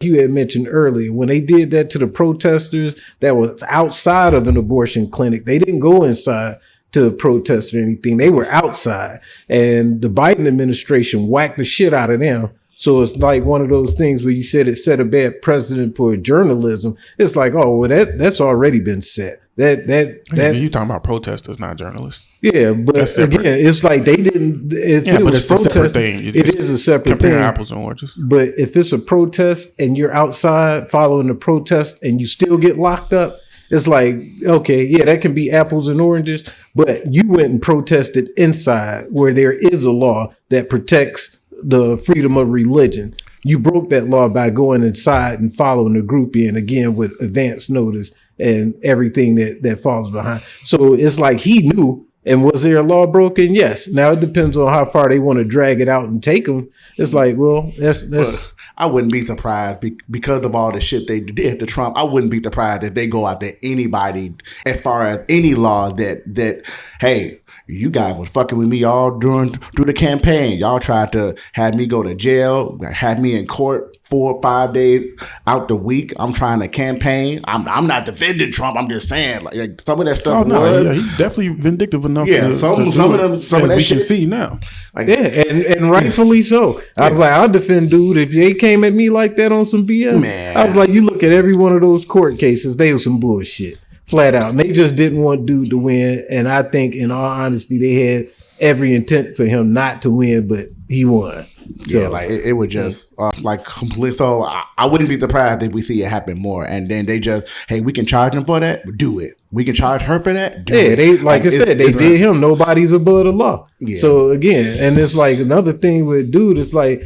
you had mentioned earlier, when they did that to the protesters that was outside of an abortion clinic, they didn't go inside to protest or anything. They were outside, and the Biden administration whacked the shit out of them. So it's like one of those things where you said it set a bad precedent for journalism. It's like, oh, well, that's already been set. That you talking about protesters, not journalists. Yeah, but again, it's like they didn't. If it was it's a separate thing. It is a separate thing. Apples and oranges. But if it's a protest and you're outside following the protest and you still get locked up, it's like, okay, yeah, that can be apples and oranges. But you went and protested inside where there is a law that protects the freedom of religion. You broke that law by going inside and following the group in, again, with advance notice and everything that follows behind. So it's like he knew. And was there a law broken? Yes. Now it depends on how far they want to drag it out and take them. It's like, well, that's. I wouldn't be surprised because of all the shit they did to Trump. I wouldn't be surprised if they go after anybody as far as any law that hey, you guys was fucking with me all through the campaign. Y'all tried to have me go to jail, had me in court 4 or 5 days out the week. I'm trying to campaign. I'm not defending Trump. I'm just saying, like some of that stuff. Oh no, yeah, he's definitely vindictive enough. Yeah, some of that we shit can see now. Like, yeah, and rightfully so. I was like, I'll defend dude if they came at me like that on some BS. Man. I was like, you look at every one of those court cases, they were some bullshit, flat out. And they just didn't want dude to win. And I think, in all honesty, they had every intent for him not to win, but he won. So, yeah, like it was just like complete. So I wouldn't be surprised if we see it happen more. And then they just, hey, we can charge him for that. Do it. We can charge her for that. Do it. They like I said, they did him. Nobody's above the law. Yeah. So again, and it's like another thing with dude. It's like,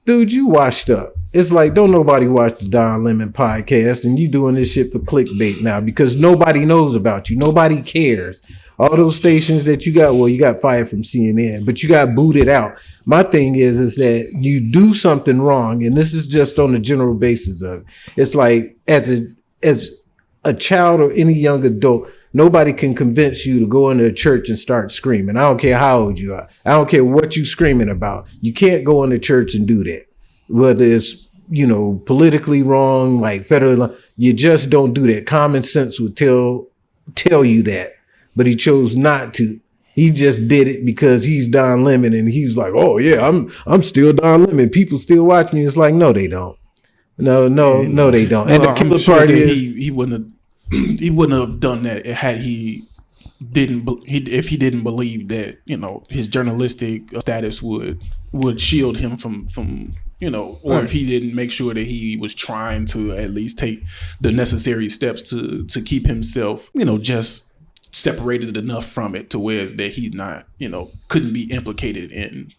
dude, you washed up. It's like, don't nobody watch the Don Lemon podcast, and you doing this shit for clickbait now because nobody knows about you. Nobody cares. All those stations that you got, well, you got fired from CNN, but you got booted out. My thing is that you do something wrong, and this is just on the general basis of it. It's like as a child or any young adult, nobody can convince you to go into a church and start screaming. I don't care how old you are. I don't care what you screaming about. You can't go into church and do that. Whether it's, politically wrong, like federal, you just don't do that. Common sense would tell you that. But he chose not to. He just did it because he's Don Lemon, and he's like, "Oh yeah, I'm still Don Lemon. People still watch me." It's like, no, they don't. No, they don't. And the killer part is he wouldn't have done that had he if he didn't believe that his journalistic status would shield him from or if he didn't make sure that he was trying to at least take the necessary steps to keep himself just separated enough from it to where that he's not, couldn't be implicated in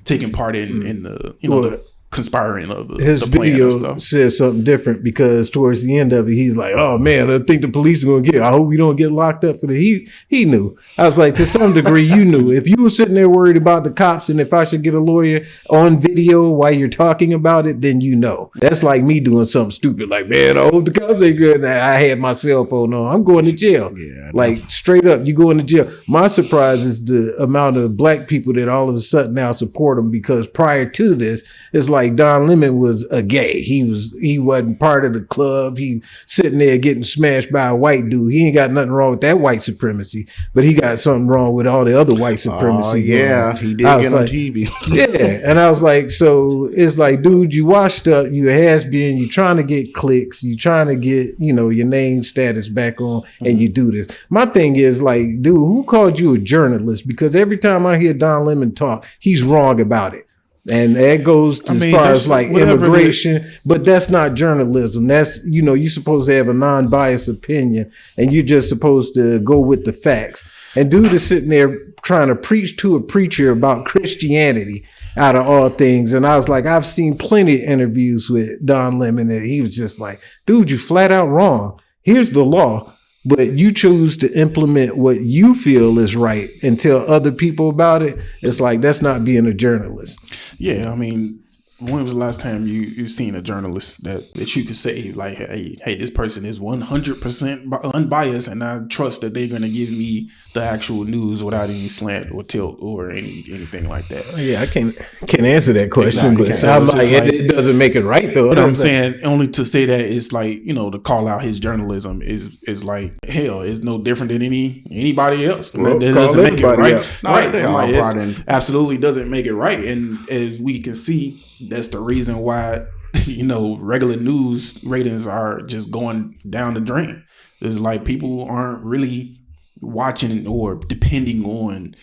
taking part in the, the conspiring of the his the plan video and stuff. says something different because towards the end of it, he's like, "Oh man, I think the police are gonna get. I hope we don't get locked up for the." He knew. I was like, to some degree, you knew. If you were sitting there worried about the cops and if I should get a lawyer on video while you're talking about it, then you know. That's like me doing something stupid, like, man, I hope the cops ain't good. I had my cell phone on. I'm going to jail. Yeah, like straight up, you going to jail. My surprise is the amount of black people that all of a sudden now support him because prior to this, it's like Don Lemon was a gay. He wasn't part of the club. He sitting there getting smashed by a white dude. He ain't got nothing wrong with that white supremacy, but he got something wrong with all the other white supremacy. Yeah, he did get on TV. Yeah, and I was like, so it's like, dude, you washed up, you a has-been, you trying to get clicks, you trying to get, your name status back on, and you do this. My thing is like, dude, who called you a journalist? Because every time I hear Don Lemon talk, he's wrong about it. And that goes as far as like immigration, but that's not journalism. That's, you're supposed to have a non-biased opinion and you're just supposed to go with the facts. And dude is sitting there trying to preach to a preacher about Christianity out of all things. And I was like, I've seen plenty of interviews with Don Lemon and he was just like, dude, you flat out wrong. Here's the law. But you choose to implement what you feel is right and tell other people about it. It's like, that's not being a journalist. Yeah, I mean, when was the last time you seen a journalist that you could say like, hey, this person is 100% unbiased, and I trust that they're going to give me the actual news without any slant or tilt or anything like that? Yeah, I can't answer that question, but So I'm like, it doesn't make it right though. But I'm saying only to say that it's like, to call out his journalism is like, hell, it's no different than anybody else. Well, that doesn't make it right. Right. They all brought in. Absolutely doesn't make it right. And as we can see, that's the reason why, regular news ratings are just going down the drain. It's like people aren't really watching or depending on,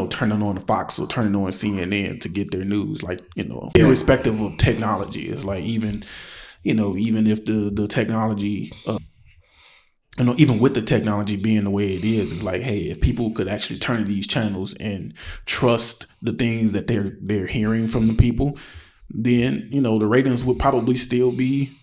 turning on Fox or turning on CNN to get their news. Like, irrespective of technology, it's like even if the technology, even with the technology being the way it is, it's like, hey, if people could actually turn to these channels and trust the things that they're hearing from the people, then, the ratings would probably still be,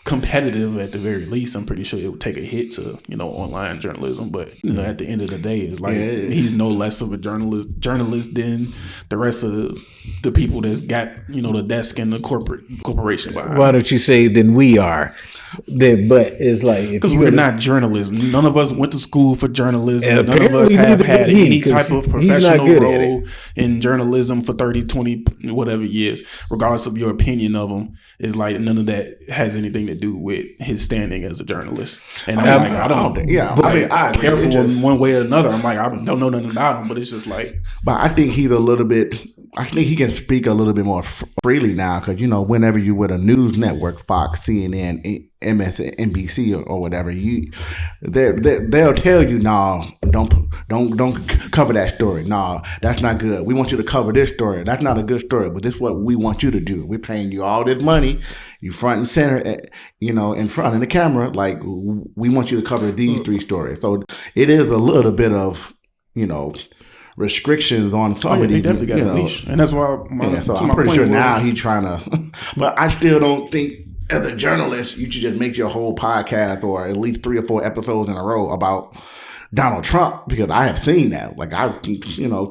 competitive at the very least. I'm pretty sure it would take a hit to, online journalism, but at the end of the day, it's like he's no less of a journalist than the rest of the people that's got, the desk and the corporation behind. Why don't you say than we are? But it's like, because we're not journalists. None of us went to school for journalism. None of us have had any type of professional role in journalism for 30, 20, whatever years, regardless of your opinion of them. It's like none of that has anything to do with his standing as a journalist. And I care for him one way or another. I'm like, I don't know nothing about him, but it's just like. But I think he's a little bit. I think he can speak a little bit more freely now because whenever you with a news network, Fox, CNN, MSNBC or whatever, they'll tell you, no, don't cover that story. No, that's not good. We want you to cover this story. That's not a good story, but this is what we want you to do. We're paying you all this money. You front and center, in front of the camera. Like, we want you to cover these 3 stories. So it is a little bit of, restrictions on some of these. Definitely got a leash, and that's why. So I'm pretty sure now he's trying to, but I still don't think as a journalist you should just make your whole podcast or at least 3 or 4 episodes in a row about Donald Trump, because I have seen that. Like, I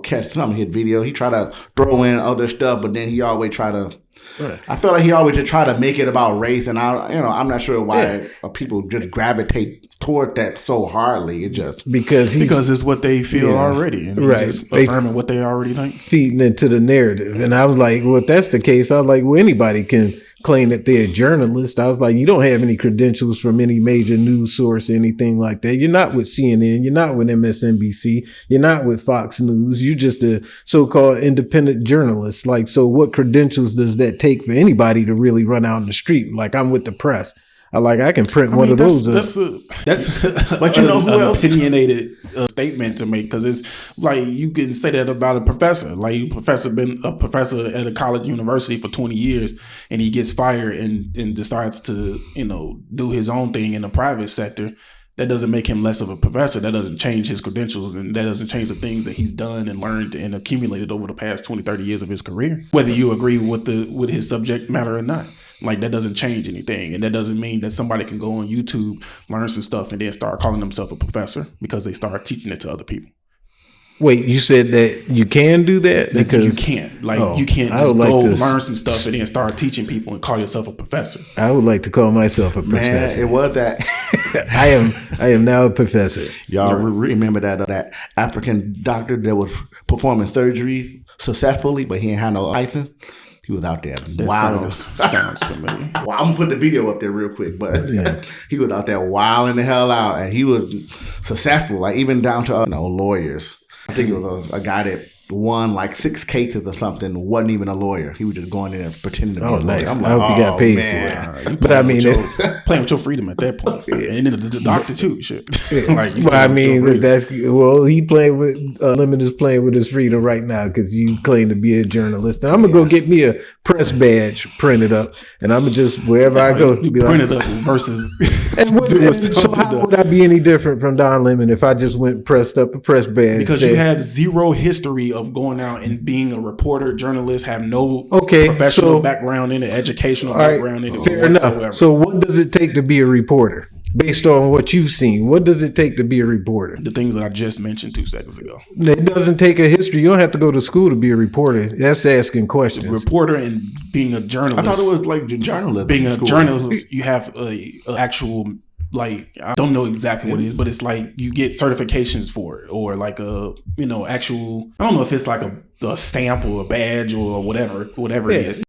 catch some of his video. He try to throw in other stuff, but then he always try to. Right. I feel like he always just try to make it about race, and I'm not sure why people just gravitate toward that so hardly. It just because it's what they feel already, and right? Just affirming what they already think, feeding into the narrative. And I was like, well, if that's the case, I was like, well, anybody can claim that they're a journalist. I was like, you don't have any credentials from any major news source or anything like that. You're not with CNN. You're not with MSNBC. You're not with Fox News. You're just a so-called independent journalist. Like, so what credentials does that take for anybody to really run out in the street? Like, I'm with the press. I can print one of those. That's but who else? Opinionated statement to make, because it's like you can say that about a professor. Like, been a professor at a college university for 20 years, and he gets fired and decides to do his own thing in the private sector. That doesn't make him less of a professor. That doesn't change his credentials, and that doesn't change the things that he's done and learned and accumulated over the past 20, 30 years of his career, whether you agree with his subject matter or not. Like, that doesn't change anything. And that doesn't mean that somebody can go on YouTube, learn some stuff, and then start calling themselves a professor because they start teaching it to other people. Wait, you said that you can do that? Because you can't. You can't just go learn some stuff and then start teaching people and call yourself a professor. I would like to call myself a professor. Man, it was that. I am now a professor. Y'all remember that African doctor that was performing surgeries successfully, but he ain't had no license? He was out there wilding. Sounds familiar. Well, I'm gonna put the video up there real quick, but he was out there wilding the hell out, and he was successful, like even down to lawyers. I think it was a guy that won like 6 cases or something, wasn't even a lawyer. He was just going in and pretending to be a lawyer. Nice. I'm like, I hope you got paid for it. But I mean, playing with your freedom at that point, and then the doctor too. Shit. He playing with Lemon is playing with his freedom right now because you claim to be a journalist. And I'm gonna go get me a press badge printed up, and I'm gonna just wherever I go be print it up versus. So how would I be any different from Don Lemon if I just went pressed up a press badge? Because you have zero history of going out and being a reporter, journalist, have no professional background in it, educational background in it. Fair enough. So what does it take to be a reporter? Based on what you've seen, what does it take to be a reporter? The things that I just mentioned 2 seconds ago. It doesn't take a history. You don't have to go to school to be a reporter. That's asking questions. Reporter and being a journalist. I thought it was like journalism. Being a journalist, you have a actual, like, I don't know exactly what it is, but it's like you get certifications for it, or like a, actual, I don't know if it's like a stamp or a badge or whatever it is.